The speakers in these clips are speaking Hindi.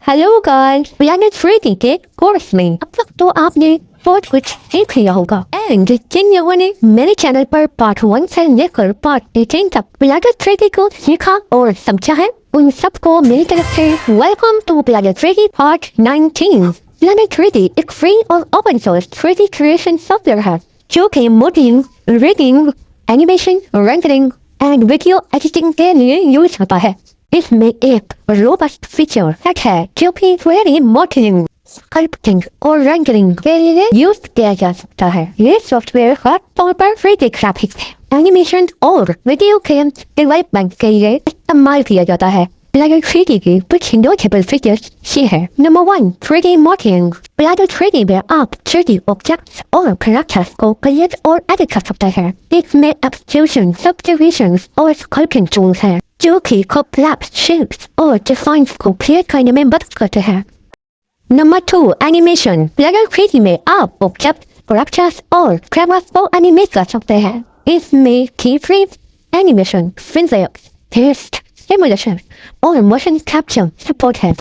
हेलो गाइस, प्लैनेट थ्री के कोर्स में अब तक तो आपने बहुत कुछ सीख लिया होगा एंड जिन लोगों ने मेरे चैनल पर पार्ट 1 से लेकर पार्ट 18 तक प्लैनेट थ्री को सीखा और समझा है, उन सबको मेरी तरफ से welcome to planet three part 19। Planet three एक फ्री और open source 3D creation software है जो कि modelling, rigging, animation, rendering and video editing के लिए यूज होता है। इसमें एक रोबस्ट फीचर सेट है जो कि 3D मॉडलिंग, स्कल्पटिंग और रेंडरिंग के लिए यूज किया जा सकता है। ये सॉफ्टवेयर खास तौर पर 3D ग्राफिक्स, एनिमेशन और वीडियो गेम डेवलपमेंट के लिए इस्तेमाल किया जाता है। प्लैनेट थ्री की कुछ नोटेबल फीचर्स ये है। Number 1, 3D modelling. Planet three में आप 3D ऑब्जेक्ट्स और कैरेक्टर्स को क्रिएट और एडिट कर सकते हैं। इसमें एक्सट्रूजन, सब्डिविजन और स्कल्पटिंग टूल्स हैं जो कि कॉम्प्लेक्स शेप्स और डिजाइन्स को क्रिएट करने में मदद करते हैं। Number 2, animation. प्लैनेट थ्री में आप ऑब्जेक्ट, कैरेक्टर्स और कैमरास को एनिमेट कर सकते हैं। इसमें की frames, animation, physics, text, simulation और मोशन कैप्चर सपोर्ट है।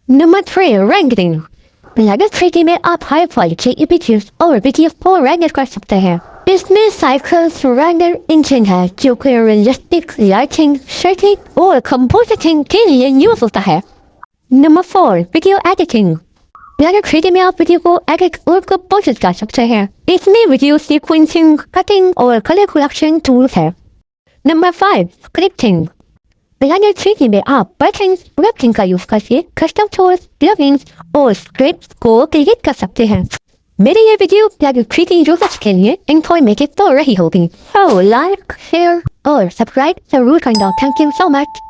Number 3, rendering. प्लैनेट थ्री में आप हाई क्वालिटी इमेजेस और वीडियो को रेंडर कर सकते हैं। इसमें साइकिल्स रेंडर इंजन है जो कि रियलिस्टिक लाइटिंग, शेडिंग और कंपोजिटिंग के लिए यूज होता है। Number 4, video editing. Planet three में आप वीडियो को एडिट और कंपोज कर सकते हैं। इसमें वीडियो सीक्वेंसिंग, कटिंग और कलर करेक्शन टूल्स है। Number 5, scripting. प्लैनेट थ्री में आप पैटर्न्स, स्क्रिप्टिंग का यूज करके कस्टम टूल्स, प्लगइन्स और स्क्रिप्ट्स को क्रिएट कर सकते हैं। मेरी ये वीडियो प्लैनेट थ्री की यूजर्स के लिए इंफॉर्मेटिव तो रही होगी। तो लाइक, शेयर और सब्सक्राइब जरूर करना। Thank you so much.